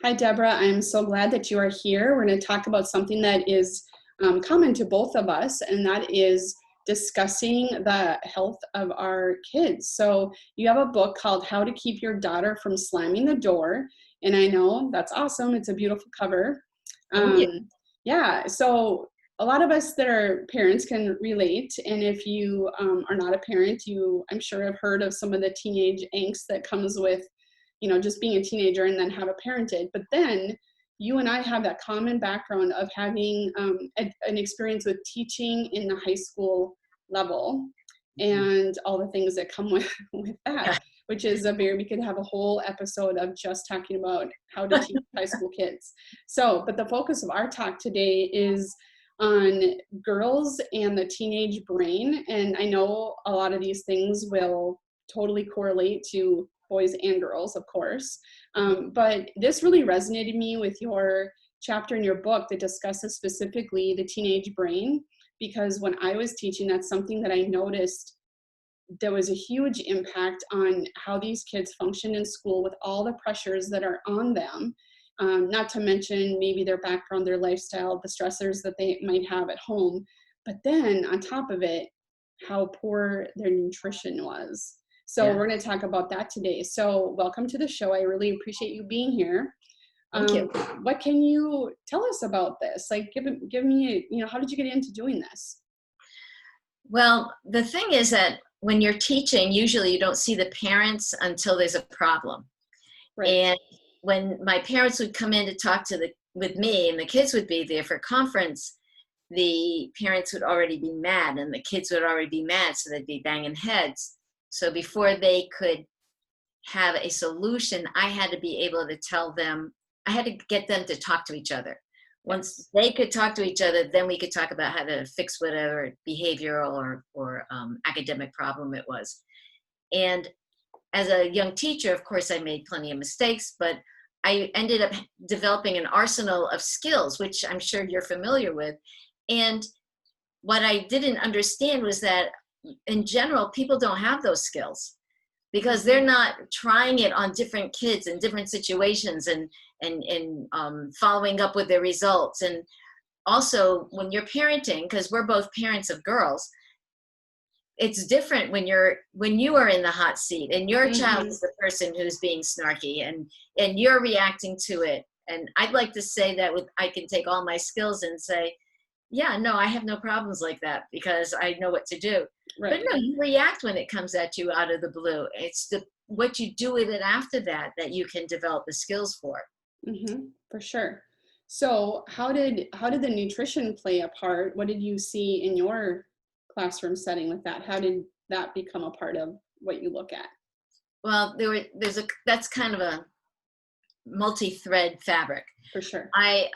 Hi, Deborah. I'm so glad that you are here. We're going to talk about something that is common to both of us, and that is discussing the health of our kids. So you have a book called How to Keep Your Daughter from Slamming the Door, and I know that's awesome. It's a beautiful cover. Thank you. Yeah, so a lot of us that are parents can relate, and if you are not a parent, I'm sure have heard of some of the teenage angst that comes with just being a teenager and then have a parented. But then you and I have that common background of having an experience with teaching in the high school level and all the things that come with that, which is we could have a whole episode of just talking about how to teach high school kids. So, but the focus of our talk today is on girls and the teenage brain. And I know a lot of these things will totally correlate to boys and girls, of course. But this really resonated me with your chapter in your book that discusses specifically the teenage brain, because when I was teaching, that's something that I noticed there was a huge impact on how these kids function in school with all the pressures that are on them, not to mention maybe their background, their lifestyle, the stressors that they might have at home. But then on top of it, how poor their nutrition was. So we're going to talk about that today. So welcome to the show. I really appreciate you being here. Thank you. What can you tell us about this? Like, give me, how did you get into doing this? Well, the thing is that when you're teaching, usually you don't see the parents until there's a problem. Right. And when my parents would come in to talk with me and the kids would be there for conference, the parents would already be mad and the kids would already be mad, so they'd be banging heads. So before they could have a solution, I had to be able to tell them, I had to get them to talk to each other. Once they could talk to each other, then we could talk about how to fix whatever behavioral or academic problem it was. And as a young teacher, of course, I made plenty of mistakes, but I ended up developing an arsenal of skills, which I'm sure you're familiar with. And what I didn't understand was that in general, people don't have those skills because they're not trying it on different kids in different situations and following up with their results. And also when you're parenting, because we're both parents of girls, it's different when you are in the hot seat and your child is the person who's being snarky and you're reacting to it. And I'd like to say that I can take all my skills and say, yeah, no, I have no problems like that because I know what to do. Right. But no, you react when it comes at you out of the blue. It's what you do with it after that you can develop the skills for. For sure. So how did the nutrition play a part? What did you see in your classroom setting with that? How did that become a part of what you look at? Well, that's kind of a multi-thread fabric. For sure. I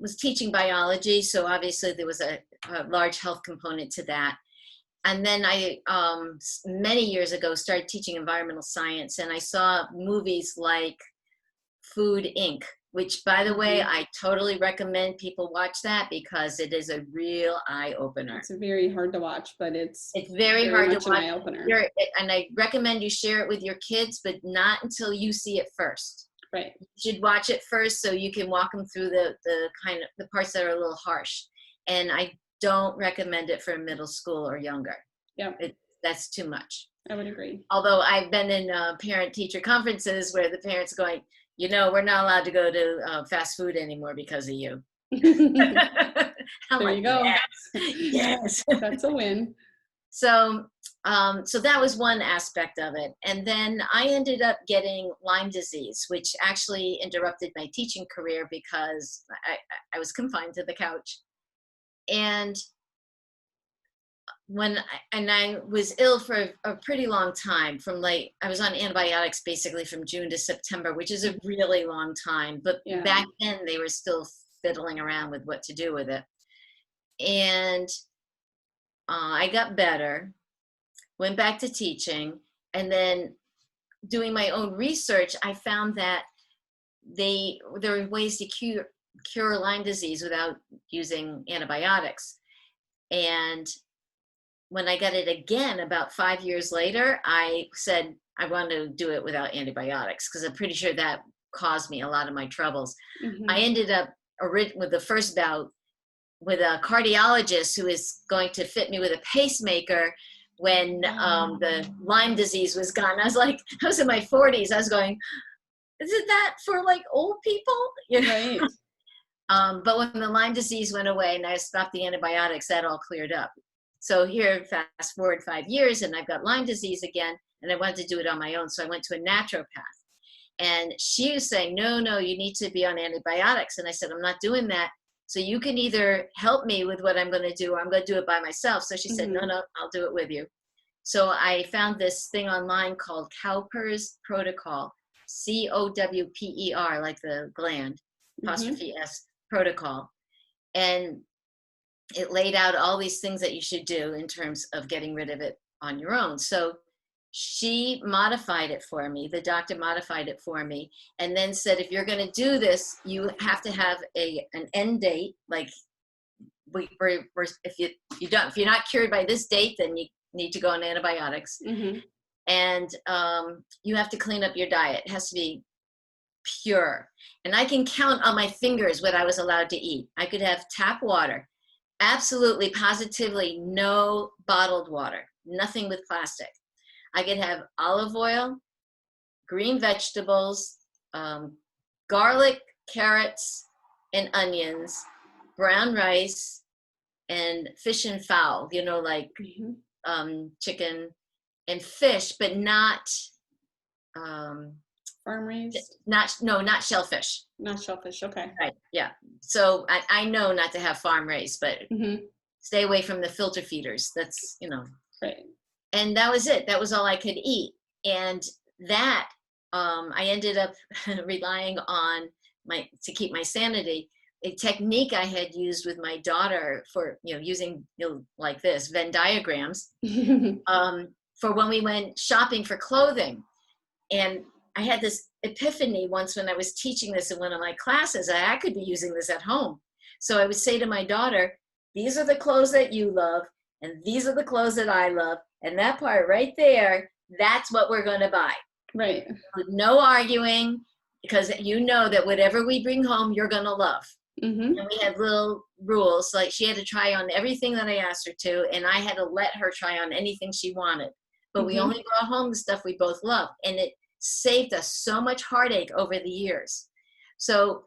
was teaching biology, so obviously there was a large health component to that. And then I, many years ago, started teaching environmental science, and I saw movies like Food Inc., which, by the way, I totally recommend people watch that because it is a real eye-opener. It's very hard to watch, but it's very hard to watch. An eye-opener. And I recommend you share it with your kids, but not until you see it first. Right. You should watch it first so you can walk them through the parts that are a little harsh. And I don't recommend it for middle school or younger. Yeah. That's too much. I would agree. Although I've been in parent-teacher conferences where the parents are going, we're not allowed to go to fast food anymore because of you. There you go. Yes. That's a win. So that was one aspect of it. And then I ended up getting Lyme disease, which actually interrupted my teaching career because I was confined to the couch. And I was ill for a pretty long time I was on antibiotics basically from June to September, which is a really long time. But back then they were still fiddling around with what to do with it. And I got better, went back to teaching, and then doing my own research, I found that there are ways to cure Lyme disease without using antibiotics. And when I got it again about 5 years later, I said I wanted to do it without antibiotics because I'm pretty sure that caused me a lot of my troubles. Mm-hmm. I ended up with the first bout with a cardiologist who is going to fit me with a pacemaker when the Lyme disease was gone. I was in my 40s. I was going, isn't that for like old people? You know? Right. But when the Lyme disease went away and I stopped the antibiotics, that all cleared up. So here, fast forward 5 years, and I've got Lyme disease again, and I wanted to do it on my own. So I went to a naturopath. And she was saying, no, you need to be on antibiotics. And I said, I'm not doing that. So you can either help me with what I'm going to do, or I'm going to do it by myself. So she said, Mm-hmm. no, I'll do it with you. So I found this thing online called Cowper's Protocol, COWPER, like the gland, apostrophe S, protocol. And it laid out all these things that you should do in terms of getting rid of it on your own. So she modified it for me. The doctor modified it for me, and then said, if you're going to do this, you have to have an end date. Like, if you're not cured by this date, then you need to go on antibiotics. Mm-hmm. And you have to clean up your diet. It has to be pure. And I can count on my fingers what I was allowed to eat. I could have tap water, absolutely, positively no bottled water, nothing with plastic. I could have olive oil, green vegetables, garlic, carrots, and onions, brown rice, and fish and fowl, like Mm-hmm. chicken and fish, but not Farm raised? not shellfish. Not shellfish. Okay. Right. Yeah. So I know not to have farm raised, but Mm-hmm. stay away from the filter feeders. That's, Right. and that was it. That was all I could eat. And that, I ended up relying on to keep my sanity, a technique I had used with my daughter for, using, like this, Venn diagrams, for when we went shopping for clothing. And I had this epiphany once when I was teaching this in one of my classes. I could be using this at home. So I would say to my daughter, these are the clothes that you love, and these are the clothes that I love. And that part right there, that's what we're going to buy. Right. No arguing, because you know that whatever we bring home, you're going to love. Mm-hmm. And we had little rules, like she had to try on everything that I asked her to, and I had to let her try on anything she wanted. But we only brought home the stuff we both loved, and it saved us so much heartache over the years. So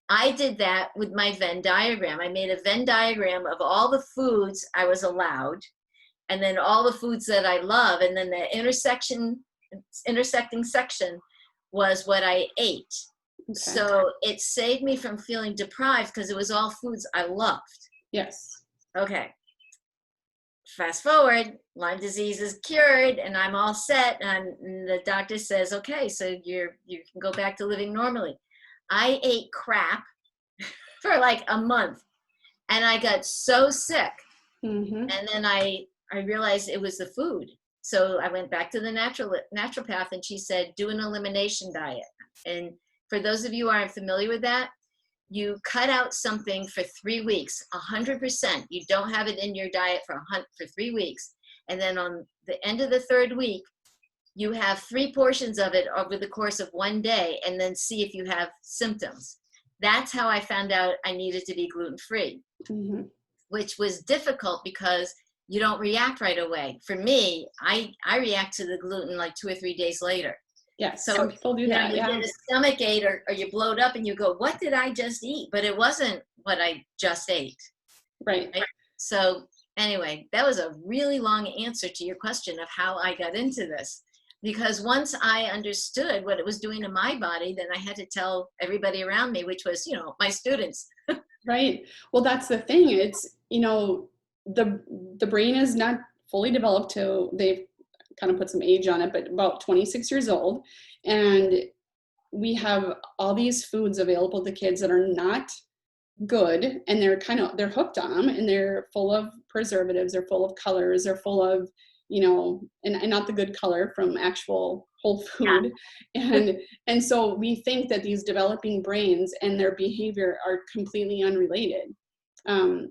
I did that with my Venn diagram. I made a Venn diagram of all the foods I was allowed, and then all the foods that I love, and then the intersecting section was what I ate. Okay. So it saved me from feeling deprived because it was all foods I loved. Yes. Okay. Fast forward, Lyme disease is cured and I'm all set, and the doctor says, okay, so you can go back to living normally. I ate crap for like a month and I got so sick. Mm-hmm. And then I realized it was the food. So I went back to the naturopath, and she said, do an elimination diet. And for those of you who aren't familiar with that, you cut out something for 3 weeks, 100%. You don't have it in your diet for 3 weeks. And then on the end of the 3rd week, you have 3 portions of it over the course of 1 day, and then see if you have symptoms. That's how I found out I needed to be gluten-free, which was difficult because you don't react right away. For me, I react to the gluten like 2 or 3 days later. Yeah, so some people do that. You get a stomach ache, or you bloat up and you go, what did I just eat? But it wasn't what I just ate. Right. So anyway, that was a really long answer to your question of how I got into this. Because once I understood what it was doing to my body, then I had to tell everybody around me, which was, my students. Right. Well, that's the thing. It's, the brain is not fully developed till they've kind of put some age on it, but about 26 years old. And we have all these foods available to kids that are not good, and they're hooked on them, and they're full of preservatives, they're full of colors, they're full of, and not the good color from actual whole food. Yeah. And so we think that these developing brains and their behavior are completely unrelated,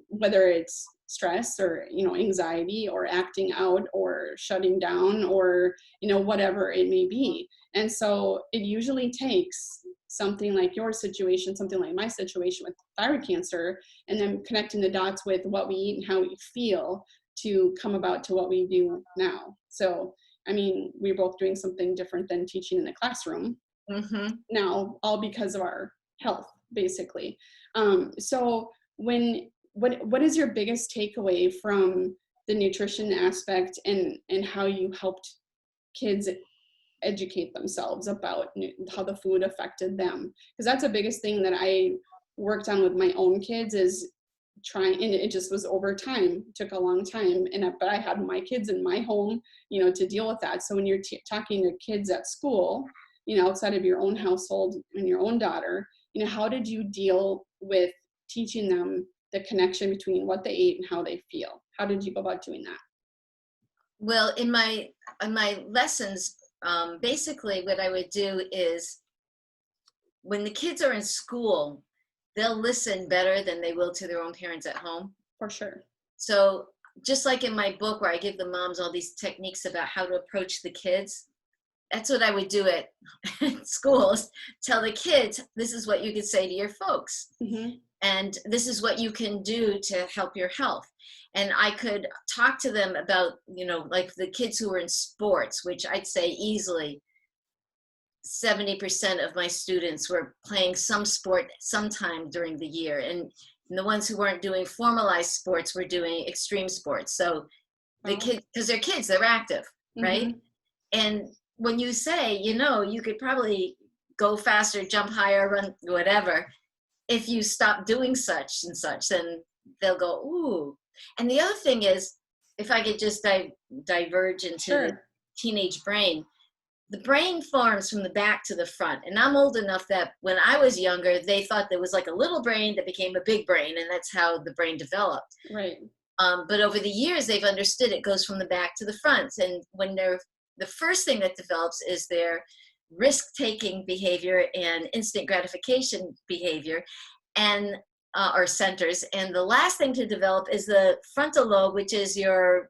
whether it's stress or, anxiety or acting out or shutting down or, whatever it may be. And so it usually takes something like your situation, something like my situation with thyroid cancer, and then connecting the dots with what we eat and how we feel to come about to what we do now. So, I mean, we're both doing something different than teaching in the classroom now, all because of our health, basically. So what is your biggest takeaway from the nutrition aspect and how you helped kids educate themselves about how the food affected them? Because that's the biggest thing that I worked on with my own kids, is trying, and it just was over time, took a long time, but I had my kids in my home, to deal with that. So when you're talking to kids at school, outside of your own household and your own daughter, how did you deal with teaching them the connection between what they ate and how they feel? How did you go about doing that? Well, in my lessons, basically what I would do is, when the kids are in school, they'll listen better than they will to their own parents at home. For sure. So just like in my book where I give the moms all these techniques about how to approach the kids, that's what I would do at schools. Tell the kids, this is what you could say to your folks. And this is what you can do to help your health. And I could talk to them about, like the kids who were in sports, which I'd say easily 70% of my students were playing some sport sometime during the year. And the ones who weren't doing formalized sports were doing extreme sports. So the kids, because they're kids, they're active, right? And when you say, you could probably go faster, jump higher, run, whatever, if you stop doing such and such, then they'll go, ooh. And the other thing is, if I could just diverge into the teenage brain, the brain forms from the back to the front. And I'm old enough that when I was younger, they thought there was like a little brain that became a big brain, and that's how the brain developed. Right. But over the years, they've understood it goes from the back to the front. And when the first thing that develops is their risk-taking behavior and instant gratification behavior, and or centers. And the last thing to develop is the frontal lobe, which is your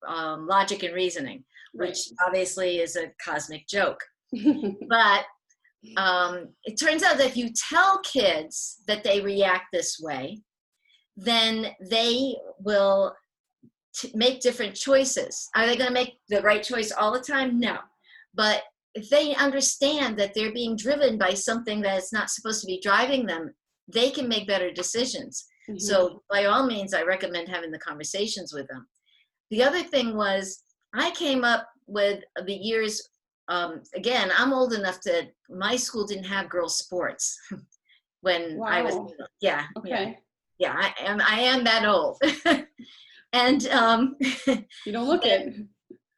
logic and reasoning, which obviously is a cosmic joke. But it turns out that if you tell kids that they react this way, then they will make different choices. Are they going to make the right choice all the time? No. But if they understand that they're being driven by something that is not supposed to be driving them, they can make better decisions. So by all means, I recommend having the conversations with them. The other thing was, I came up with the years, again, I'm old enough that my school didn't have girls' sports when I was, I am that old. And you don't look it.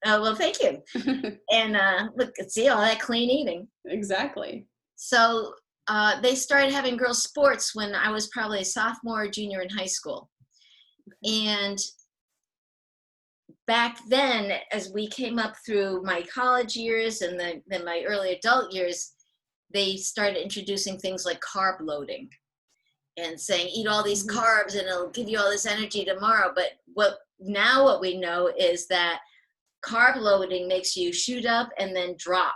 Well, thank you. And look, see all that clean eating. Exactly. So they started having girls' sports when I was probably a sophomore or junior in high school. And back then, as we came up through my college years and then my early adult years, they started introducing things like carb loading and saying, eat all these carbs and it'll give you all this energy tomorrow. But what we know is that carb loading makes you shoot up and then drop.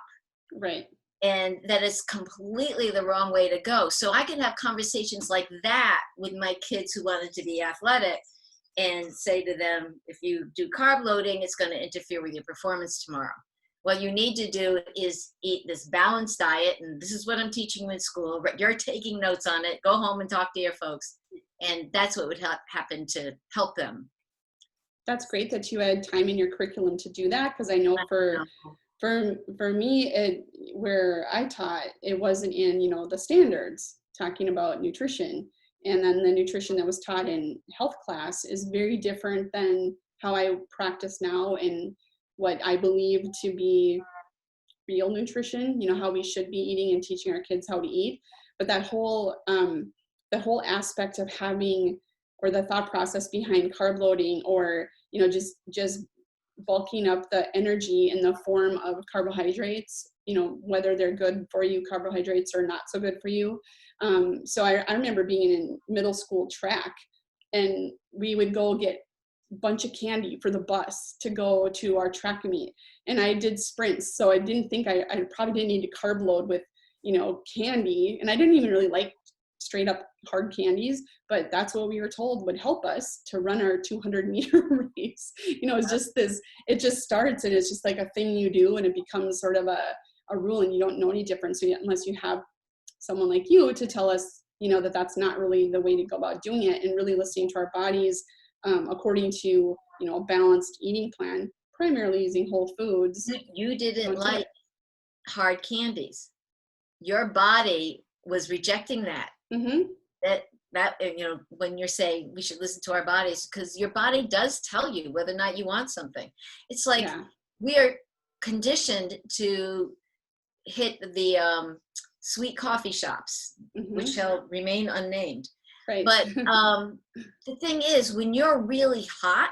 Right. And that is completely the wrong way to go. So I can have conversations like that with my kids who wanted to be athletic and say to them, if you do carb loading, it's going to interfere with your performance tomorrow. What you need to do is eat this balanced diet, and this is what I'm teaching you in school. You're taking notes on it. Go home and talk to your folks. And that's what would happen to help them. That's great that you had time in your curriculum to do that, because I know for me, where I taught, it wasn't in, the standards talking about nutrition. And then the nutrition that was taught in health class is very different than how I practice now and what I believe to be real nutrition, how we should be eating and teaching our kids how to eat. But that whole, the whole aspect of having, or the thought process behind carb loading, or, just bulking up the energy in the form of carbohydrates, whether they're good for you, carbohydrates, or not so good for you. So I remember being in middle school track, and we would go get a bunch of candy for the bus to go to our track meet. And I did sprints, so I didn't think I probably didn't need to carb load with, candy. And I didn't even really like straight up hard candies, but that's what we were told would help us to run our 200-meter race. It's just this, it just starts and it's just like a thing you do, and it becomes sort of a rule, and you don't know any difference. So unless you have someone like you to tell us, that that's not really the way to go about doing it, and really listening to our bodies according to, a balanced eating plan, primarily using whole foods. You didn't like hard candies. Your body was rejecting that. Mm-hmm. That when you're saying we should listen to our bodies, because your body does tell you whether or not you want something. It's like we are conditioned to hit the sweet coffee shops, which shall remain unnamed. Right. But the thing is, when you're really hot,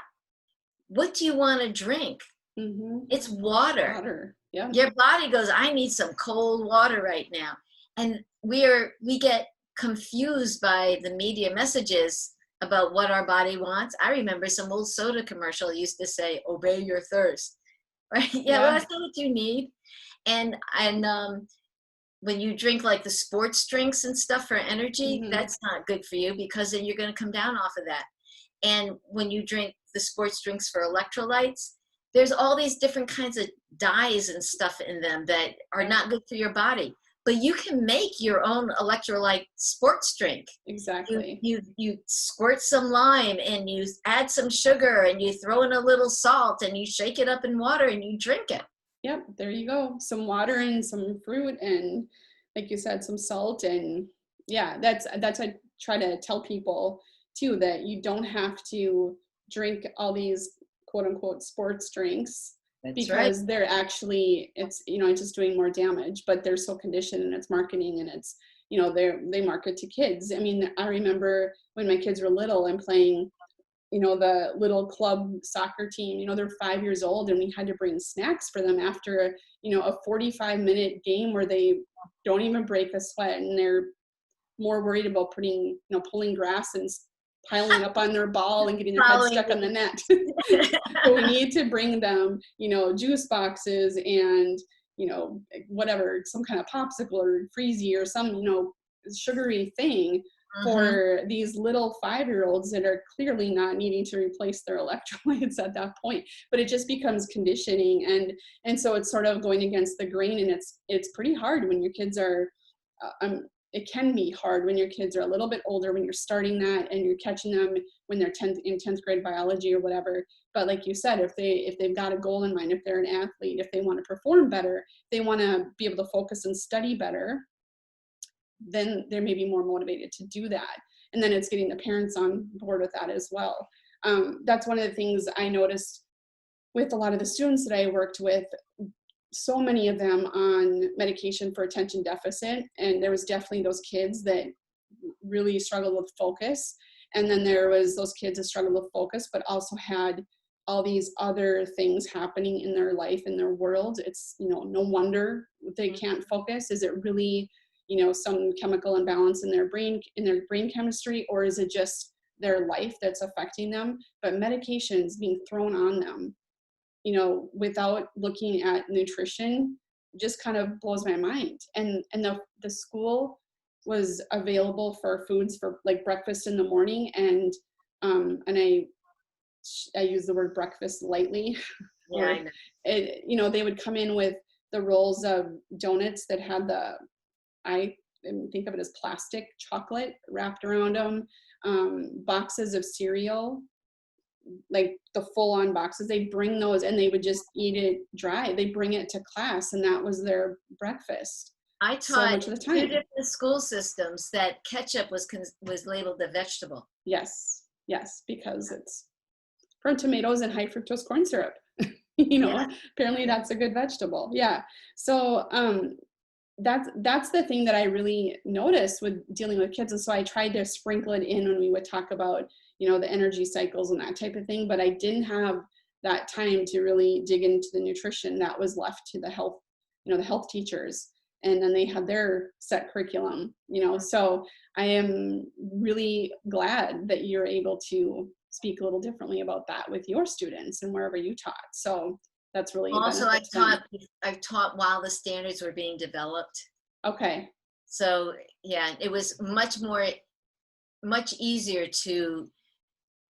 what do you want to drink? It's water. Water. Yeah. Your body goes, I need some cold water right now. And we get confused by the media messages about what our body wants. I remember some old soda commercial used to say, obey your thirst. Right? Yeah, well, that's not what you need. And when you drink like the sports drinks and stuff for energy, that's not good for you, because then you're going to come down off of that. And when you drink the sports drinks for electrolytes, there's all these different kinds of dyes and stuff in them that are not good for your body. But you can make your own electrolyte sports drink. Exactly. You squirt some lime and you add some sugar and you throw in a little salt and you shake it up in water and you drink it. Yep, there you go. Some water and some fruit and, like you said, some salt. And that's I try to tell people too, that you don't have to drink all these quote unquote sports drinks. That's because right. They're actually, it's just doing more damage, but they're so conditioned, and it's marketing, and it's, they market to kids. I mean, I remember when my kids were little and playing, the little club soccer team, they're 5 years old, and we had to bring snacks for them after, a 45-minute game where they don't even break a sweat, and they're more worried about pulling grass and piling up on their ball and getting their head stuck on the net. So we need to bring them, juice boxes and, whatever, some kind of popsicle or freezy or some, sugary thing for these little 5-year-olds that are clearly not needing to replace their electrolytes at that point. But it just becomes conditioning, and so it's sort of going against the grain, and it's pretty hard when your kids are it can be hard when your kids are a little bit older, when you're starting that and you're catching them when they're in 10th grade biology or whatever. But like you said, if they've got a goal in mind, if they're an athlete, if they want to perform better, they want to be able to focus and study better, then they're maybe more motivated to do that. And then it's getting the parents on board with that as well. That's one of the things I noticed with a lot of the students that I worked with. So many of them on medication for attention deficit, and there was definitely those kids that really struggled with focus, and then there was those kids that struggled with focus but also had all these other things happening in their life, in their world. It's no wonder they can't focus. Is it really some chemical imbalance in their brain chemistry, or is it just their life that's affecting them? But medications being thrown on them without looking at nutrition just kind of blows my mind. And the school was available for foods for like breakfast in the morning, and I use the word breakfast lightly. Yeah, I know. They would come in with the rolls of donuts that had I think of it as plastic chocolate wrapped around them, boxes of cereal, like the full-on boxes. They bring those and they would just eat it dry. They bring it to class, and that was their breakfast. I taught so much of the time. 2 different school systems that ketchup was labeled a vegetable. Yes, because it's from tomatoes and high fructose corn syrup. Apparently that's a good vegetable. Yeah. So that's the thing that I really noticed with dealing with kids. And so I tried to sprinkle it in when we would talk about, the energy cycles and that type of thing, but I didn't have that time to really dig into the nutrition. That was left to the health, the health teachers. And then they had their set curriculum, so I am really glad that you're able to speak a little differently about that with your students and wherever you taught. So that's really also I've taught while the standards were being developed. Okay. So yeah, it was much easier to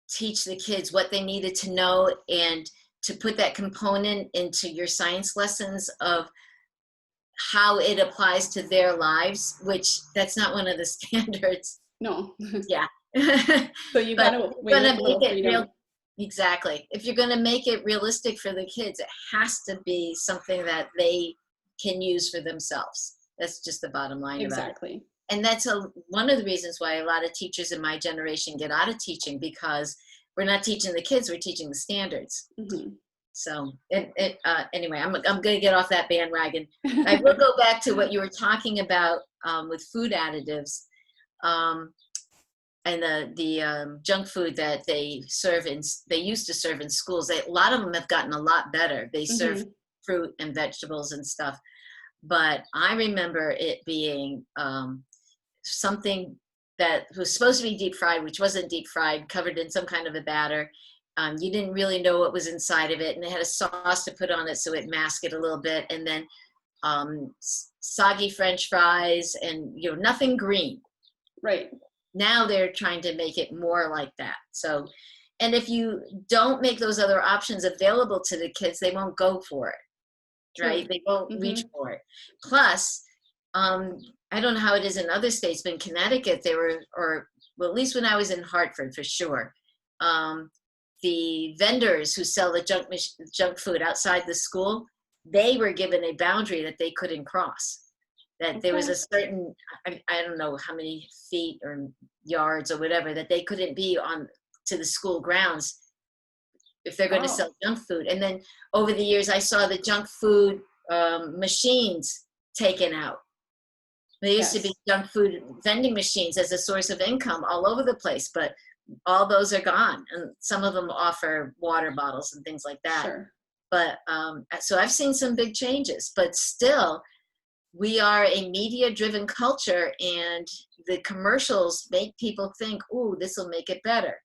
teach the kids what they needed to know and to put that component into your science lessons of how it applies to their lives, which that's not one of the standards. No. Yeah. So you But gotta if you're wait going with to a make little it real, freedom. exactly. If you're going to make it realistic for the kids, it has to be something that they can use for themselves. That's just the bottom line about it. Exactly. And that's one of the reasons why a lot of teachers in my generation get out of teaching, because we're not teaching the kids, we're teaching the standards. Hmm. So anyway, I'm going to get off that bandwagon. I will go back to what you were talking about with food additives. And the junk food that they used to serve in schools. A lot of them have gotten a lot better. They serve Hmm. fruit and vegetables and stuff. But I remember it being something that was supposed to be deep fried, which wasn't deep fried, covered in some kind of a batter. You didn't really know what was inside of it, and it had a sauce to put on it so it masked it a little bit. And then soggy French fries, and nothing green. Right. Now they're trying to make it more like that. So, and if you don't make those other options available to the kids, they won't go for it. True. Right? They won't reach for it. Plus, I don't know how it is in other states, but in Connecticut, well, at least when I was in Hartford, for sure, the vendors who sell the junk food outside the school, they were given a boundary that they couldn't cross. That there was a certain, I don't know how many feet or yards or whatever, that they couldn't be on to the school grounds if they're going to sell junk food. And then over the years, I saw the junk food machines taken out. There used to be junk food vending machines as a source of income all over the place, but all those are gone. And some of them offer water bottles and things like that. Sure. But so I've seen some big changes, but still, we are a media-driven culture, and the commercials make people think, "Ooh, this will make it better."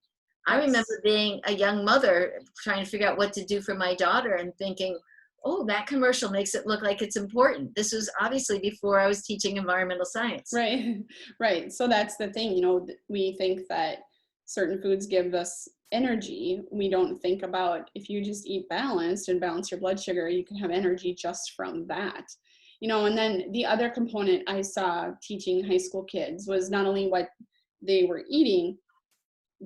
I remember being a young mother trying to figure out what to do for my daughter and thinking, "Oh, that commercial makes it look like it's important." This was obviously before I was teaching environmental science. Right. Right. So that's the thing, we think that certain foods give us energy. We don't think about, if you just eat balanced and balance your blood sugar, you can have energy just from that. And then the other component I saw teaching high school kids was not only what they were eating,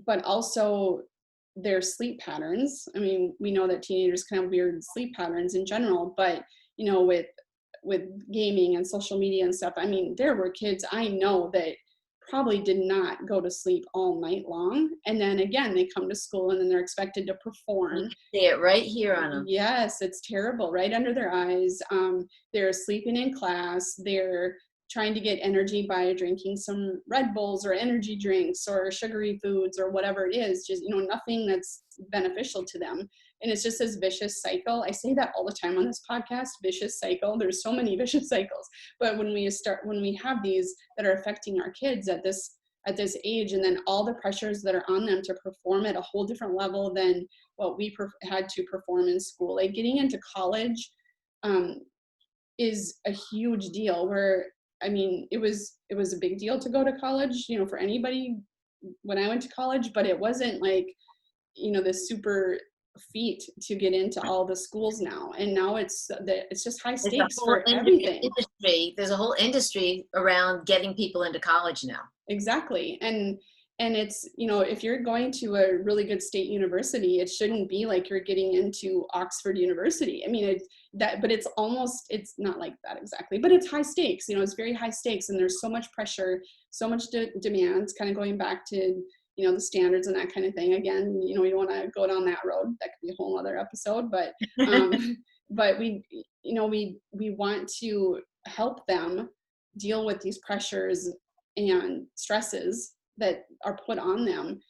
but also their sleep patterns. I mean, we know that teenagers can have weird sleep patterns in general, but with gaming and social media and stuff, I mean, there were kids I know that probably did not go to sleep all night long, and then again they come to school and then they're expected to perform. You see it right here on them. Yes, it's terrible, right under their eyes. They're sleeping in class. They're trying to get energy by drinking some Red Bulls or energy drinks or sugary foods or whatever it is, just nothing that's beneficial to them. And it's just this vicious cycle. I say that all the time on this podcast, vicious cycle. There's so many vicious cycles. But when we have these that are affecting our kids at this age, and then all the pressures that are on them to perform at a whole different level than what we had to perform in school, like getting into college is a huge deal. Where, I mean, it was a big deal to go to college, for anybody when I went to college, but it wasn't like, this super feat to get into all the schools now. And now it's just high stakes for everything. There's a whole industry around getting people into college now. Exactly. And it's, if you're going to a really good state university, it shouldn't be like you're getting into Oxford University. I mean, but it's not like that exactly, but it's high stakes, it's very high stakes, and there's so much pressure, so much demand, kind of going back to, the standards and that kind of thing. Again, we don't want to go down that road. That could be a whole other episode, but, but we want to help them deal with these pressures and stresses that are put on them.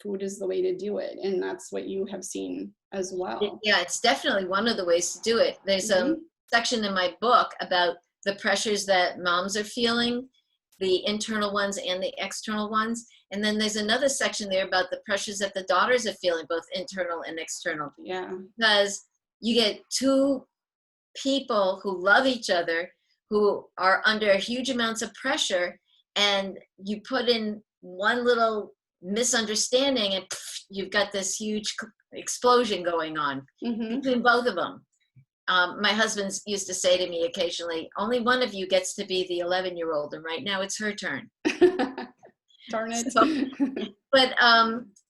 Food is the way to do it, and that's what you have seen as well. Yeah, it's definitely one of the ways to do it. There's a section in my book about the pressures that moms are feeling, the internal ones and the external ones, and then there's another section there about the pressures that the daughters are feeling, both internal and external. Yeah, because you get two people who love each other, who are under huge amounts of pressure, and you put in one little misunderstanding and you've got this huge explosion going on between both of them. My husband used to say to me occasionally, only one of you gets to be the 11-year-old, and right now it's her turn. Darn it.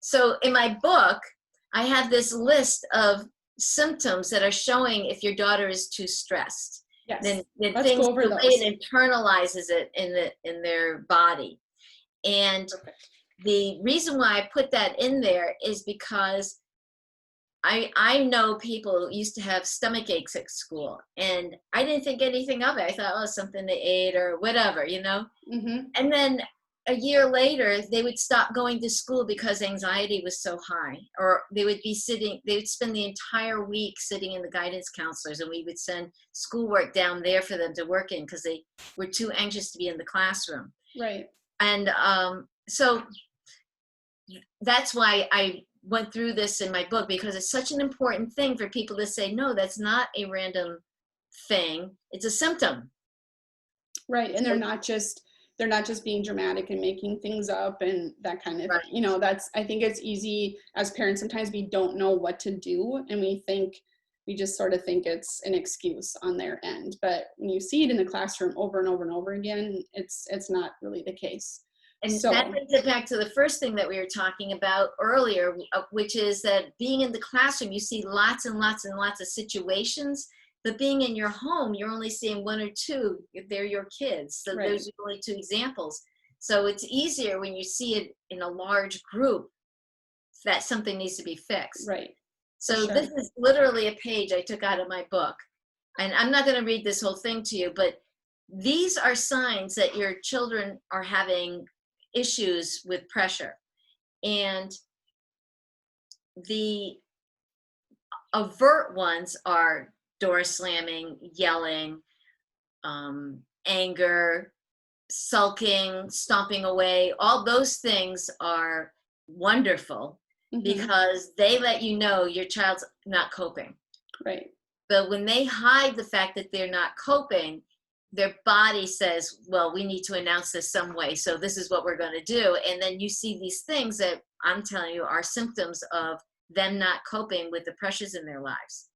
So in my book, I have this list of symptoms that are showing if your daughter is too stressed. Yes. Then Let's go over the those. way it internalizes it in their body. And Perfect. the reason why I put that in there is because I know people who used to have stomach aches at school, and I didn't think anything of it. I thought, oh, something they ate or whatever, you know? And then a year later, they would stop going to school because anxiety was so high, or they would spend the entire week sitting in the guidance counselors, and we would send schoolwork down there for them to work in because they were too anxious to be in the classroom. Right. And so that's why I went through this in my book, because it's such an important thing for people to say, no, that's not a random thing. It's a symptom. Right. And they're not just being dramatic and making things up and that kind of, right. You know, I think it's easy as parents. Sometimes we don't know what to do, and we just sort of think it's an excuse on their end. But when you see it in the classroom over and over and over again, it's not really the case. And that brings it back to the first thing that we were talking about earlier, which is that being in the classroom, you see lots and lots and lots of situations, but being in your home, you're only seeing one or two. They're your kids. So those are only two examples. So it's easier when you see it in a large group that something needs to be fixed. Right. So this is literally a page I took out of my book. And I'm not going to read this whole thing to you, but these are signs that your children are having issues with pressure. And the overt ones are door slamming, yelling, anger, sulking, stomping away. All those things are wonderful because they let you know your child's not coping. Right. But when they hide the fact that they're not coping, their body says, well, we need to announce this some way, so this is what we're going to do. And then you see these things that I'm telling you are symptoms of them not coping with the pressures in their lives.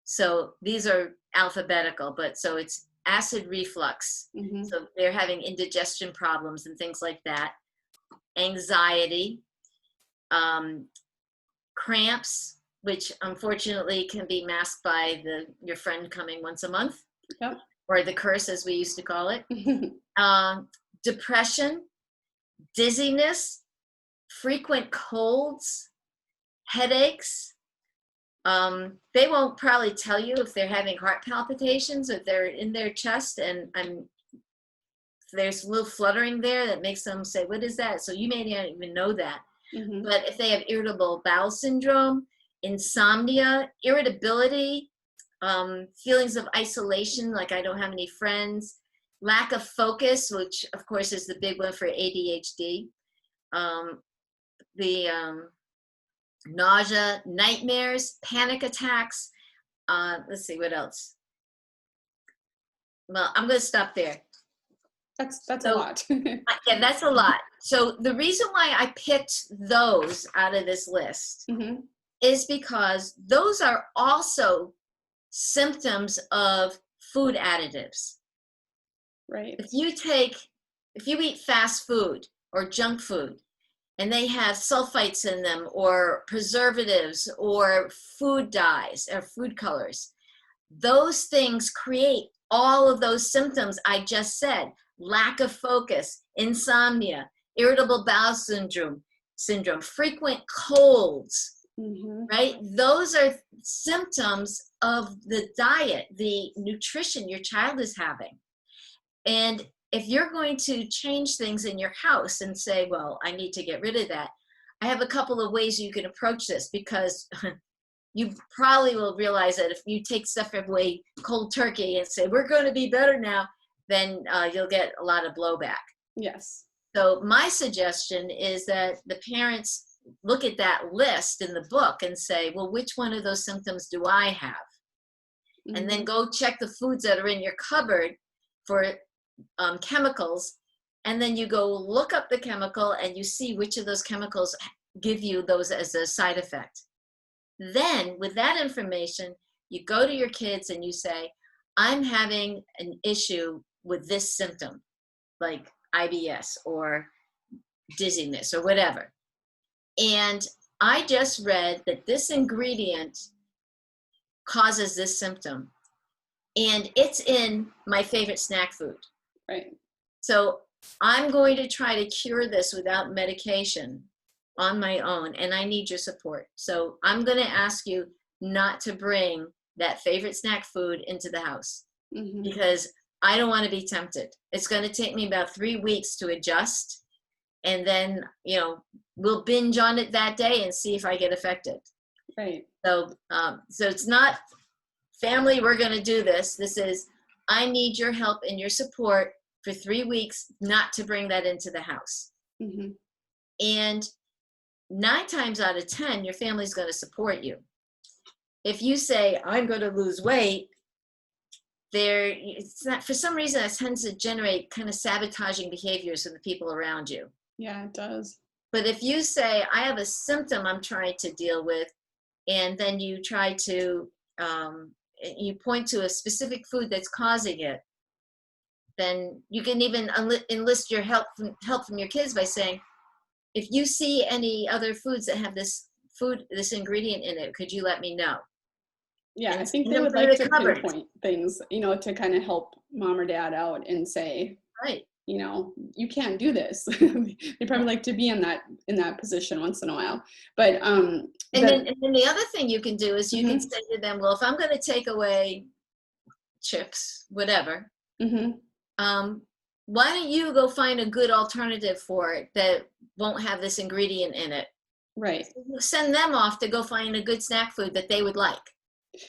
So these are alphabetical, but so it's acid reflux. So they're having indigestion problems and things like that. Anxiety, cramps, which unfortunately can be masked by your friend coming once a month. Yep. Or the curse, as we used to call it. Depression, dizziness, frequent colds, headaches. They won't probably tell you if they're having heart palpitations or they're in their chest and there's a little fluttering there that makes them say, what is that? So you may not even know that. But if they have irritable bowel syndrome, insomnia, irritability, feelings of isolation, like I don't have any friends, lack of focus, which of course is the big one for ADHD, nausea, nightmares, panic attacks. Let's see, what else? Well, I'm going to stop there. That's a lot. Yeah, that's a lot. So the reason why I picked those out of this list is because those are also symptoms of food additives. Right. If you eat fast food or junk food and they have sulfites in them or preservatives or food dyes or food colors, those things create all of those symptoms I just said: lack of focus, insomnia, irritable bowel syndrome, frequent colds. Right? Those are symptoms of the diet, the nutrition your child is having. And if you're going to change things in your house and say, well, I need to get rid of that, I have a couple of ways you can approach this, because you probably will realize that if you take stuff away cold turkey and say, we're going to be better now, then you'll get a lot of blowback. Yes. So my suggestion is that the parents look at that list in the book and say, well, which one of those symptoms do I have? And then go check the foods that are in your cupboard for chemicals, and then you go look up the chemical and you see which of those chemicals give you those as a side effect. Then with that information, you go to your kids and you say, I'm having an issue with this symptom, like IBS or dizziness or whatever. And I just read that this ingredient causes this symptom, and it's in my favorite snack food. Right. So I'm going to try to cure this without medication on my own, and I need your support. So I'm going to ask you not to bring that favorite snack food into the house, because I don't want to be tempted. It's going to take me about 3 weeks to adjust, and then, you know, we'll binge on it that day and see if I get affected. Right. So, so it's not, family, we're going to do this. This is, I need your help and your support for 3 weeks not to bring that into the house. And 9 times out of 10, your family's going to support you. If you say, I'm going to lose weight, it's not, for some reason, that tends to generate kind of sabotaging behaviors in the people around you. Yeah, it does. But if you say, I have a symptom I'm trying to deal with, and then you try to, you point to a specific food that's causing it, then you can even enlist your help from your kids by saying, if you see any other foods that have this ingredient in it, could you let me know? Yeah, And I think they would like to pinpoint things, you know, to kind of help mom or dad out and say, right, you know, you can't do this. They probably like to be in that position once in a while. But and then the other thing you can do is you can say to them, well, if I'm going to take away chips, whatever, why don't you go find a good alternative for it that won't have this ingredient in it? Right. So send them off to go find a good snack food that they would like.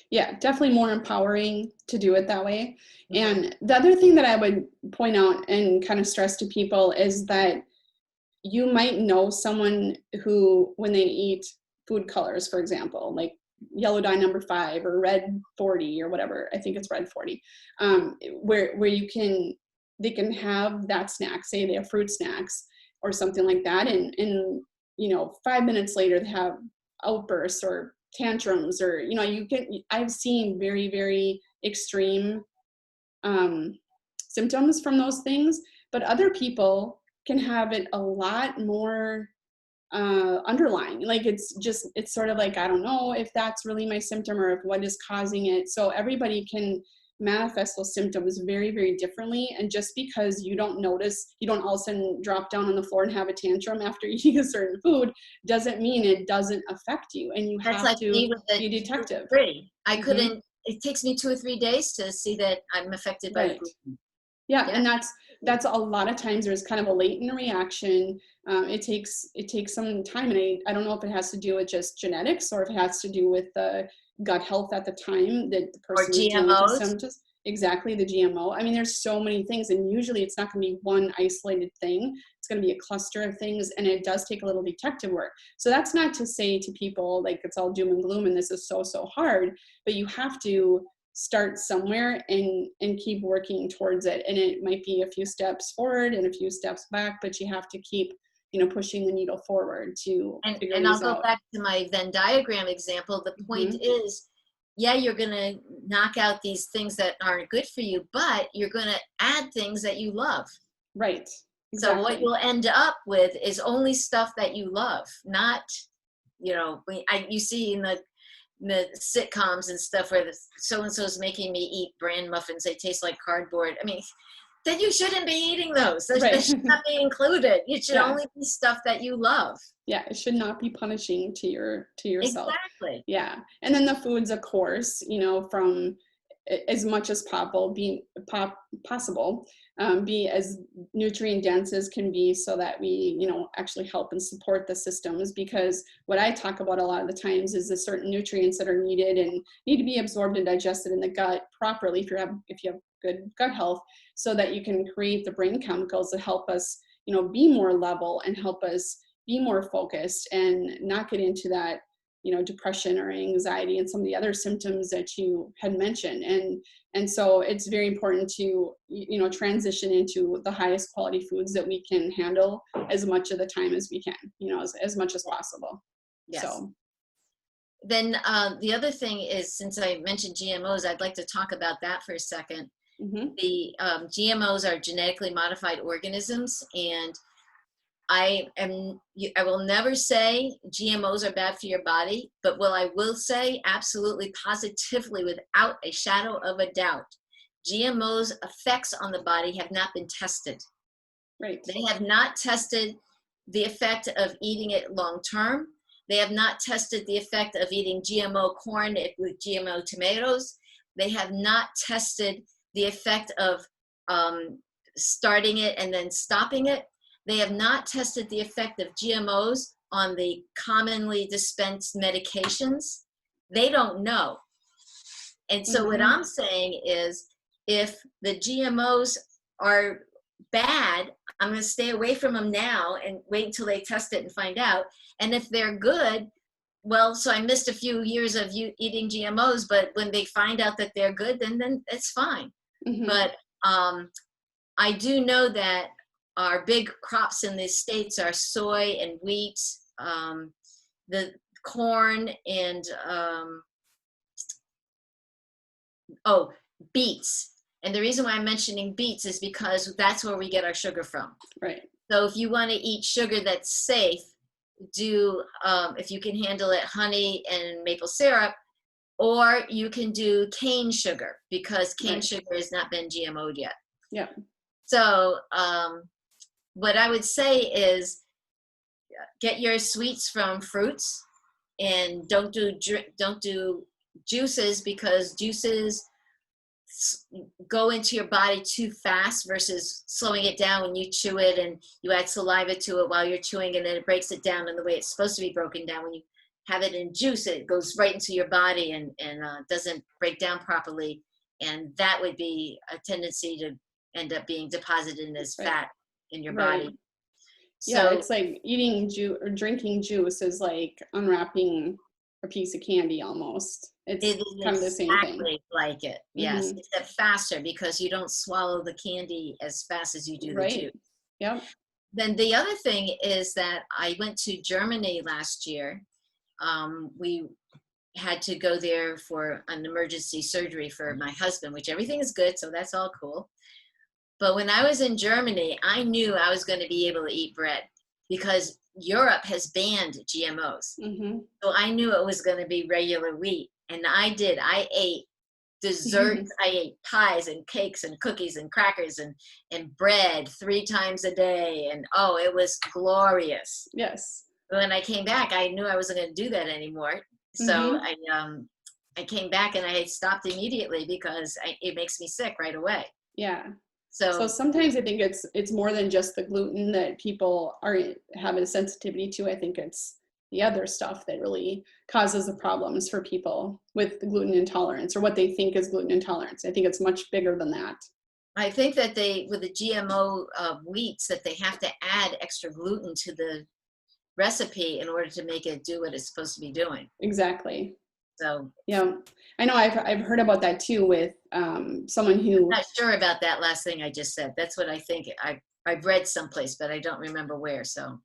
Yeah, definitely more empowering to do it that way. And the other thing that I would point out and kind of stress to people is that you might know someone who, when they eat food colors, for example, like yellow dye number 5 or red 40 or whatever, I think it's red 40, where they can have that snack, say they have fruit snacks or something like that, and you know, 5 minutes later they have outbursts or tantrums, or, you know, I've seen very, very extreme symptoms from those things, but other people can have it a lot more underlying. Like it's sort of like, I don't know if that's really my symptom or if what is causing it. So everybody can manifest those symptoms very, very differently. And just because you don't notice, you don't all of a sudden drop down on the floor and have a tantrum after eating a certain food, doesn't mean it doesn't affect you. And you That's have like to me with the be a detective. I couldn't, it takes me 2 or 3 days to see that I'm affected by the gluten. Yeah, and that's a lot of times there's kind of a latent reaction. It takes some time, and I don't know if it has to do with just genetics or if it has to do with the gut health at the time that the person is dealing with the symptoms. Exactly, the GMO. I mean, there's so many things, and usually it's not going to be one isolated thing. It's going to be a cluster of things, and it does take a little detective work. So that's not to say to people like it's all doom and gloom and this is so hard, but you have to start somewhere and keep working towards it. And it might be a few steps forward and a few steps back, but you have to keep, you know, pushing the needle forward to figure these out. And I'll go back to my Venn diagram example. The point is, yeah, you're going to knock out these things that aren't good for you, but you're going to add things that you love. Right. Exactly. So what you'll end up with is only stuff that you love, not, you know, you see in the sitcoms and stuff where so-and-so's making me eat bran muffins, they taste like cardboard. I mean, then you shouldn't be eating those. They should not be included. It should only be stuff that you love. Yeah, it should not be punishing to yourself. Exactly. Yeah. And then the foods, of course, you know, from as much as possible, be as nutrient dense as can be, so that we, you know, actually help and support the systems. Because what I talk about a lot of the times is the certain nutrients that are needed and need to be absorbed and digested in the gut properly if you have good gut health, so that you can create the brain chemicals that help us, you know, be more level and help us be more focused and not get into that, depression or anxiety and some of the other symptoms that you had mentioned. And so it's very important to, transition into the highest quality foods that we can handle as much of the time as we can, as much as possible. Yes. So. Then the other thing is, since I mentioned GMOs, I'd like to talk about that for a second. Mm-hmm. The GMOs are genetically modified organisms, and I will never say GMOs are bad for your body, but what I will say absolutely positively without a shadow of a doubt, GMOs effects on the body have not been tested. Right. They have not tested the effect of eating it long term. They have not tested the effect of eating GMO corn with GMO tomatoes. They have not tested the effect of starting it and then stopping it. They have not tested the effect of GMOs on the commonly dispensed medications. They don't know. And so what I'm saying is, if the GMOs are bad, I'm going to stay away from them now and wait until they test it and find out. And if they're good, well, so I missed a few years of you eating GMOs, but when they find out that they're good, then it's fine. Mm-hmm. But I do know that our big crops in the States are soy and wheat, the corn, and beets. And the reason why I'm mentioning beets is because that's where we get our sugar from. Right. So if you want to eat sugar that's safe, if you can handle it, honey and maple syrup, or you can do cane sugar, because cane sugar has not been GMO'd yet. Yeah. So what I would say is, get your sweets from fruits, and don't do juices, because juices go into your body too fast versus slowing it down when you chew it and you add saliva to it while you're chewing, and then it breaks it down in the way it's supposed to be broken down. When you have it in juice, it goes right into your body and doesn't break down properly, and that would be a tendency to end up being deposited as fat in your body. So it's like eating juice or drinking juice is like unwrapping a piece of candy almost. It is kind of the same thing. Exactly like it, yes. Mm-hmm. Except faster, because you don't swallow the candy as fast as you do the juice. Yep. Then the other thing is that I went to Germany last year. We had to go there for an emergency surgery for my husband, which everything is good, so that's all cool. But when I was in Germany, I knew I was going to be able to eat bread, because Europe has banned GMOs. Mm-hmm. So I knew it was going to be regular wheat. And I did. I ate desserts. I ate pies and cakes and cookies and crackers and bread 3 times a day. And it was glorious. Yes. When I came back, I knew I wasn't going to do that anymore. So I came back and I had stopped immediately, because it makes me sick right away. Yeah. So sometimes I think it's more than just the gluten that people have a sensitivity to. I think it's the other stuff that really causes the problems for people with the gluten intolerance, or what they think is gluten intolerance. I think it's much bigger than that. I think that with the GMO wheats, that they have to add extra gluten to the recipe in order to make it do what it's supposed to be doing. Exactly. So yeah, I know I've heard about that too, with someone who. I'm not sure about that last thing I just said. That's what I think. I've read someplace, but I don't remember where. So.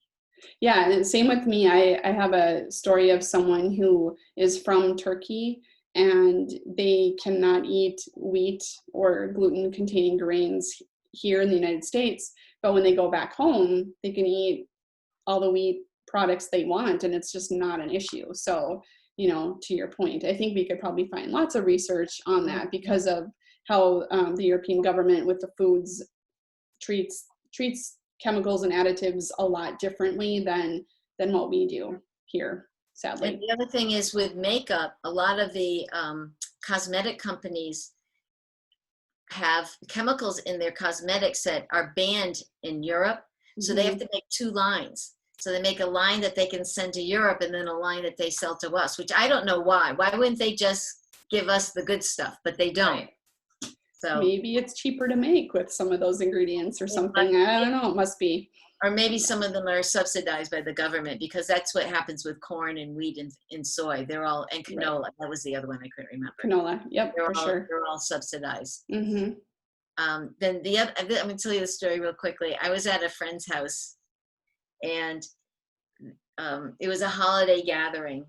Yeah, and same with me. I have a story of someone who is from Turkey, and they cannot eat wheat or gluten-containing grains here in the United States. But when they go back home, they can eat all the wheat products they want, and it's just not an issue. So, to your point, I think we could probably find lots of research on that, because of how the European government with the foods treats chemicals and additives a lot differently than what we do here, sadly. And the other thing is, with makeup, a lot of the cosmetic companies have chemicals in their cosmetics that are banned in Europe. So they have to make 2 lines. So they make a line that they can send to Europe, and then a line that they sell to us, which I don't know why. Why wouldn't they just give us the good stuff? But they don't. So maybe it's cheaper to make with some of those ingredients or it must something. I don't be. know. It must be. Or maybe some of them are subsidized by the government, because that's what happens with corn and wheat and soy. They're all, and Right. canola. That was the other one I couldn't remember. Canola. Yep, for sure. They're all subsidized. Mm-hmm. Then the other, I'm going to tell you the story real quickly. I was at a friend's house, and it was a holiday gathering,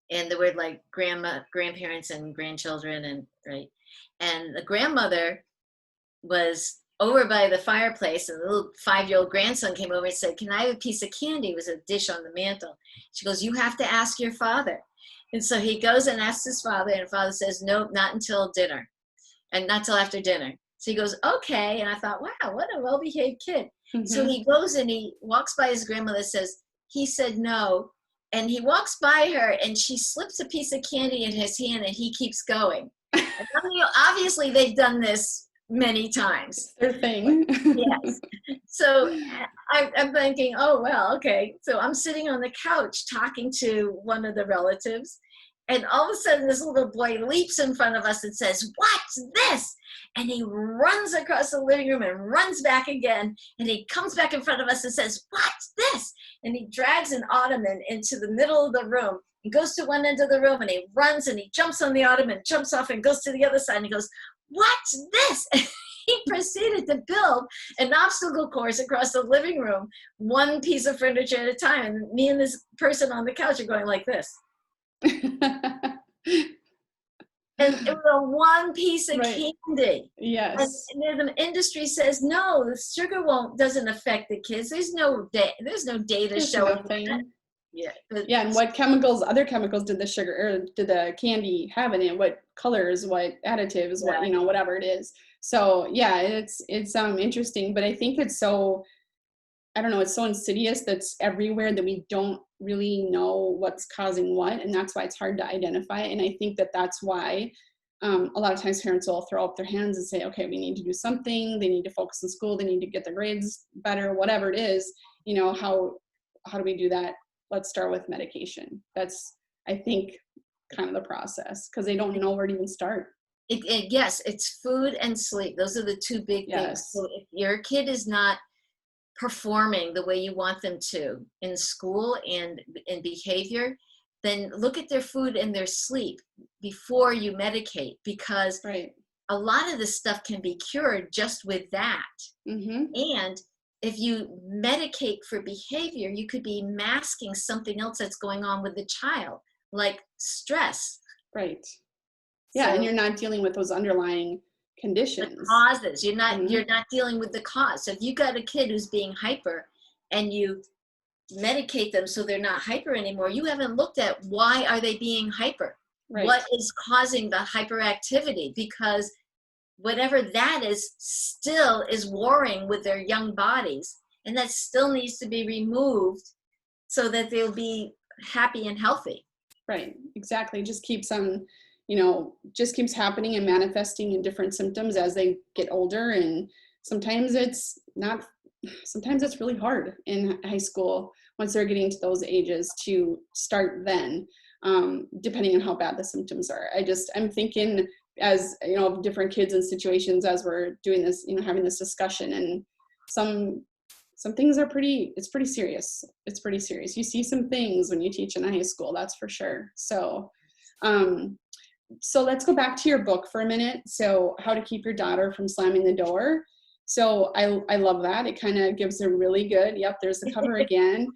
and there were like grandparents and grandchildren, and right, and the grandmother was over by the fireplace, and the little 5-year-old grandson came over and said, "Can I have a piece of candy?" It was a dish on the mantle. She goes, "You have to ask your father." And so he goes and asks his father, and father says, "Nope, not until dinner, and not till after dinner." So he goes, "Okay." And I thought, wow, what a well-behaved kid. So Mm-hmm. he goes and he walks by his grandmother, says, he said no. And he walks by her, and she slips a piece of candy in his hand, and he keeps going. And obviously they've done this many times. Their thing. Yes. So I'm thinking, oh, well, okay. So I'm sitting on the couch talking to one of the relatives, and all of a sudden this little boy leaps in front of us and says, "What's this?" And he runs across the living room and runs back again. And he comes back in front of us and says, "What's this?" And he drags an ottoman into the middle of the room. He goes to one end of the room, and he runs and he jumps on the ottoman, jumps off, and goes to the other side. And he goes, "What's this?" He proceeded to build an obstacle course across the living room, one piece of furniture at a time. And me and this person on the couch are going like this. And it was a one piece of Right. candy. Yes. And the industry says, no, the sugar doesn't affect the kids. There's no data There's showing that. nothing. Yeah. Yeah, and what chemicals, other chemicals did the sugar or did the candy have in it? What colors, what additives, what, Right. whatever it is. So yeah, it's interesting, but I think it's so, I don't know, it's so insidious that's everywhere that we don't really know what's causing what, and that's why it's hard to identify. And I think that that's why a lot of times parents will throw up their hands and say, okay, we need to do something. They need to focus in school. They need to get their grades better, whatever it is. How do we do that? Let's start with medication. That's, I think, kind of the process, because they don't know where to even start. Yes, it's food and sleep. Those are the two big things. Yes. So if your kid is not performing the way you want them to in school and in behavior, then look at their food and their sleep before you medicate, because Right. a lot of this stuff can be cured just with that. Mm-hmm. And if you medicate for behavior, you could be masking something else that's going on with the child, like stress. Right. Yeah, and So you're not dealing with those underlying the conditions. causes, you're Mhm. not dealing with the cause. So if you got a kid who's being hyper and you medicate them so they're not hyper anymore, you haven't looked at why are they being hyper? Right. What is causing the hyperactivity? Because whatever that is still is warring with their young bodies, and that still needs to be removed so that they'll be happy and healthy. Right. Exactly. Just keeps on, just keeps happening and manifesting in different symptoms as they get older. And sometimes it's not, sometimes it's really hard in high school once they're getting to those ages to start then, depending on how bad the symptoms are. I'm thinking, as different kids and situations as we're doing this, having this discussion, and some things are it's pretty serious. It's pretty serious. You see some things when you teach in high school, that's for sure. So so let's go back to your book for a minute. So How to Keep Your Daughter from Slamming the Door. So I love that. It kind of gives a really good, yep, there's the cover again.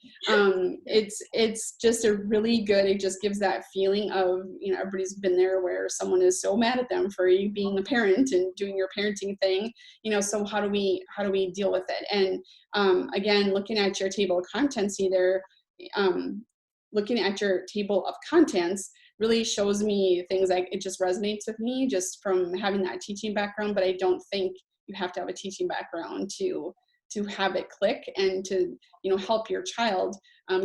It's just a really good, it just gives that feeling of, everybody's been there where someone is so mad at them for you being a parent and doing your parenting thing, so how do we deal with it? And again, looking at your table of contents looking at your table of contents really shows me things like, it just resonates with me just from having that teaching background, but I don't think you have to have a teaching background to have it click and to help your child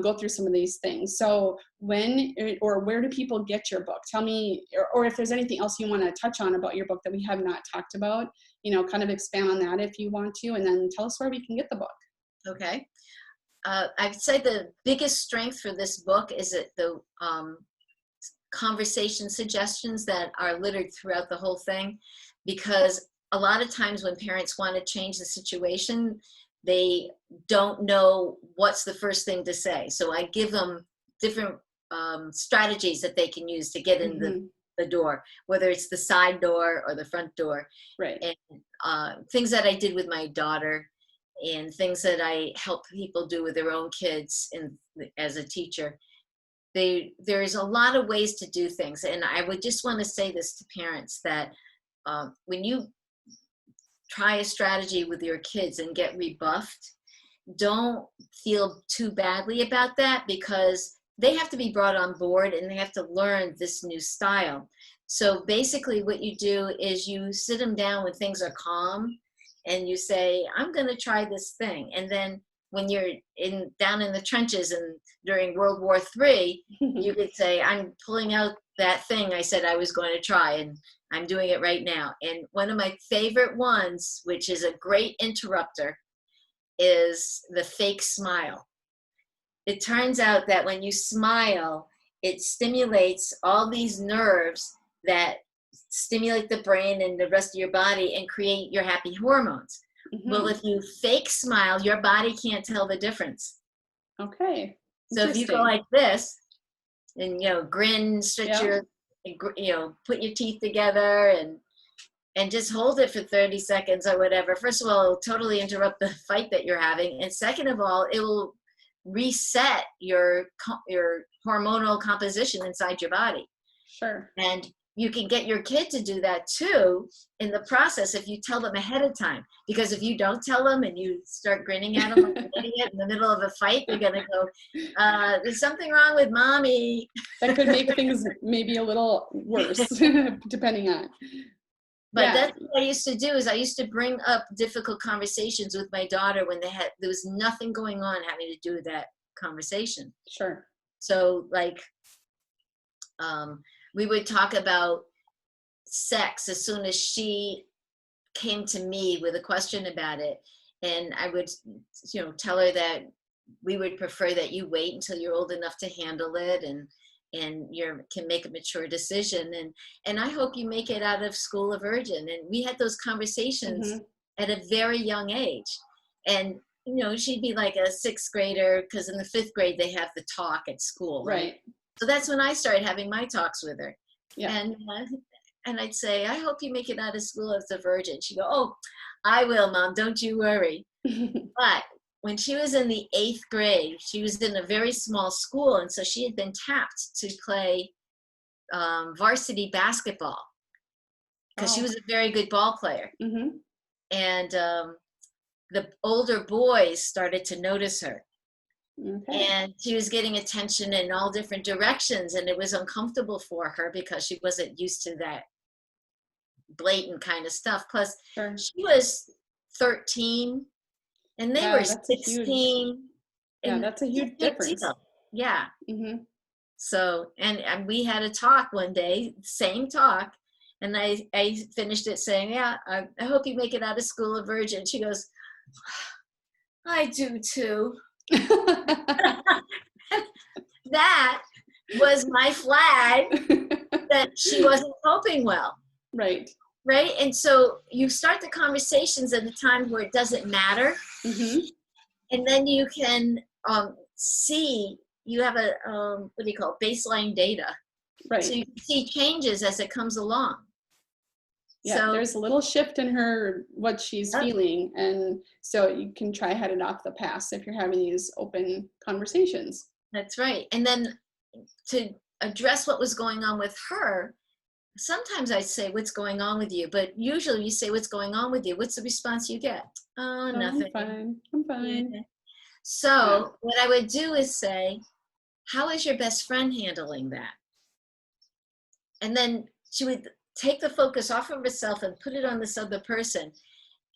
go through some of these things. So when or where do people get your book? Tell me, or if there's anything else you want to touch on about your book that we have not talked about, kind of expand on that if you want to, and then tell us where we can get the book. Okay. I'd say the biggest strength for this book is that the conversation suggestions that are littered throughout the whole thing. because a lot of times when parents want to change the situation, they don't know what's the first thing to say. So I give them different strategies that they can use to get in the door, whether it's the side door or the front door. Right. And things that I did with my daughter and things that I help people do with their own kids as a teacher. There's a lot of ways to do things. And I would just want to say this to parents, that when you try a strategy with your kids and get rebuffed, don't feel too badly about that, because they have to be brought on board and they have to learn this new style. So basically what you do is you sit them down when things are calm and you say, I'm going to try this thing. And then when you're down in the trenches and during World War III, you could say, I'm pulling out that thing I said I was going to try, and I'm doing it right now. And one of my favorite ones, which is a great interrupter, is the fake smile. It turns out that when you smile, it stimulates all these nerves that stimulate the brain and the rest of your body and create your happy hormones. Well, if you fake smile, your body can't tell the difference. Okay. So if you go like this and, grin, stretch your, put your teeth together and just hold it for 30 seconds or whatever. First of all, it'll totally interrupt the fight that you're having. And second of all, it will reset your hormonal composition inside your body. Sure. And you can get your kid to do that too in the process if you tell them ahead of time. Because if you don't tell them and you start grinning at them like an idiot in the middle of a fight, they're going to go, there's something wrong with mommy. That could make things maybe a little worse, depending on. But that's what I used to do, is I used to bring up difficult conversations with my daughter when there was nothing going on having to do with that conversation. Sure. So like, we would talk about sex as soon as she came to me with a question about it. And I would, tell her that we would prefer that you wait until you're old enough to handle it and you can make a mature decision. And I hope you make it out of school a virgin. And we had those conversations at a very young age. And, she'd be like a sixth grader, because in the fifth grade, they have the talk at school. Right. So that's when I started having my talks with her. Yeah. And I'd say, I hope you make it out of school as a virgin. She'd go, oh, I will, Mom, don't you worry. But when she was in the 8th grade, she was in a very small school. And so she had been tapped to play varsity basketball, because she was a very good ball player. And the older boys started to notice her. Okay. And she was getting attention in all different directions, and it was uncomfortable for her because she wasn't used to that blatant kind of stuff. Plus, she was 13, and they were 16. That's a huge difference. Yeah. So, and we had a talk one day, same talk, and I finished it saying, I hope you make it out of school a virgin. She goes, I do too. That was my flag that she wasn't coping well. Right. And so you start the conversations at a time where it doesn't matter. And then you can see, you have a what do you call it, baseline data. Right. So you can see changes as it comes along. Yeah, so there's a little shift in her, what she's feeling. And so you can try headed off the past if you're having these open conversations. That's right. And then to address what was going on with her, sometimes I say, what's going on with you? But usually you say, what's going on with you? What's the response you get? Oh, nothing. I'm fine. Yeah. So what I would do is say, how is your best friend handling that? And then she would take the focus off of herself and put it on this other person.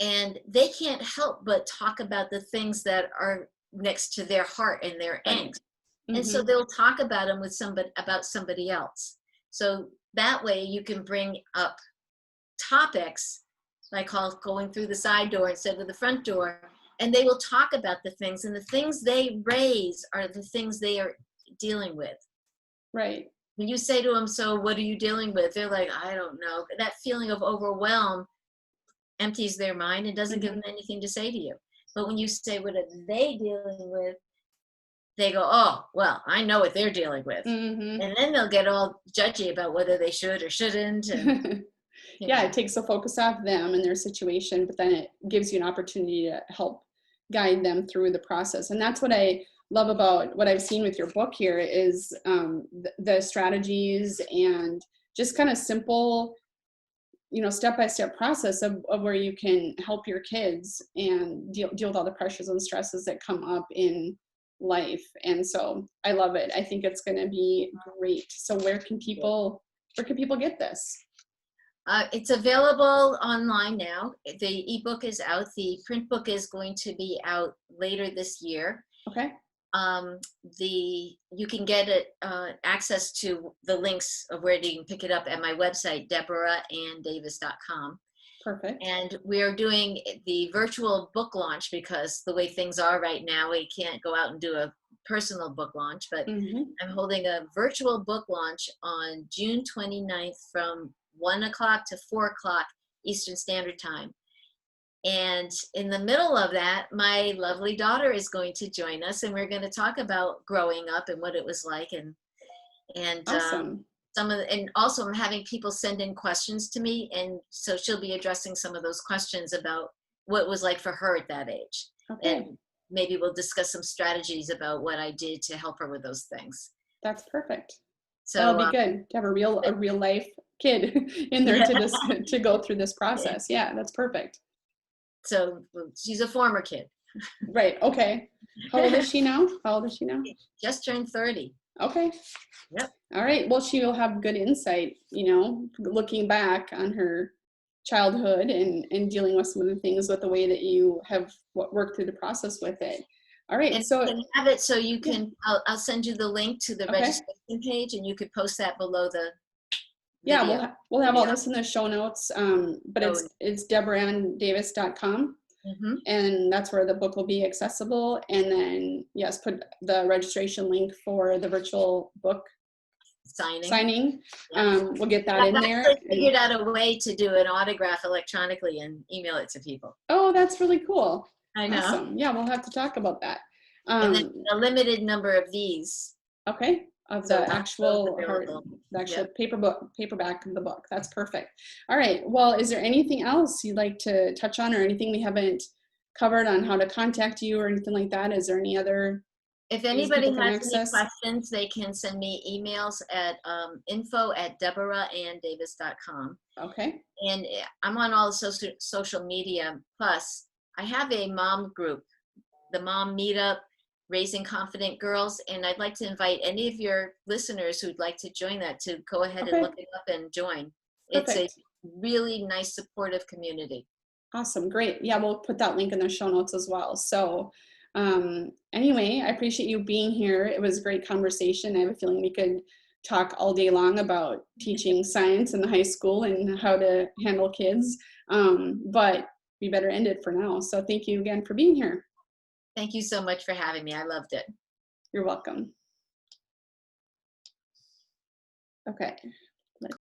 And they can't help but talk about the things that are next to their heart and their angst. And so they'll talk about them with somebody else. So that way you can bring up topics like going through the side door instead of the front door, and they will talk about the things, and the things they raise are the things they are dealing with. Right. when you say to them, so what are you dealing with? They're like, I don't know. That feeling of overwhelm empties their mind and doesn't give them anything to say to you. But when you say, what are they dealing with? They go, oh, well, I know what they're dealing with. Mm-hmm. And then they'll get all judgy about whether they should or shouldn't. And, Yeah, it takes the focus off them and their situation, but then it gives you an opportunity to help guide them through the process. And that's what I love about what I've seen with your book here is the strategies and just kind of simple, step-by-step process of where you can help your kids and deal with all the pressures and stresses that come up in life. And so I love it. I think it's going to be great. So where can people get this? It's available online now. The ebook is out. The print book is going to be out later this year. Okay. You can get it access to the links of where you can pick it up at my website, deborahanndavis.com. Perfect. And we are doing the virtual book launch because the way things are right now, we can't go out and do a personal book launch, but I'm holding a virtual book launch on June 29th from 1 o'clock to 4 o'clock Eastern Standard Time. And in the middle of that, my lovely daughter is going to join us, and we're going to talk about growing up and what it was like, and awesome. and also I'm having people send in questions to me, and so she'll be addressing some of those questions about what it was like for her at that age. Okay. And maybe we'll discuss some strategies about what I did to help her with those things. That's perfect. So that'll be good to have a real life kid in there to go through this process. Yeah, that's perfect. So she's a former kid. Right. Okay. How old is she now? Just turned 30. Okay. Yep. All right. Well, she will have good insight, looking back on her childhood and dealing with some of the things with the way that you have worked through the process with it. All right. And so you can have it so you can, I'll send you the link to the registration page, and you could post that below the video. Yeah, we'll have all this in the show notes, but it's deborahanndavis.com. And that's where the book will be accessible. And then, yes, put the registration link for the virtual book signing. We'll get that in there. I figured out a way to do an autograph electronically and email it to people. Oh, that's really cool. I know. Awesome. Yeah, we'll have to talk about that. And then a limited number of these. Okay. Of the actual paperback of the book. That's perfect. All right. Well, is there anything else you'd like to touch on, or anything we haven't covered on how to contact you or anything like that? Is there any other? If anybody has any questions, they can send me emails at info@deborahanndavis.com. Okay. And I'm on all the social media. Plus, I have a mom group, the Mom Meetup, Raising Confident Girls, and I'd like to invite any of your listeners who'd like to join that to go ahead and look it up and join. Perfect. It's a really nice, supportive community. Awesome. Great. Yeah, we'll put that link in the show notes as well. So anyway, I appreciate you being here. It was a great conversation. I have a feeling we could talk all day long about teaching science in the high school and how to handle kids, but we better end it for now. So thank you again for being here. Thank you so much for having me. I loved it. You're welcome. Okay.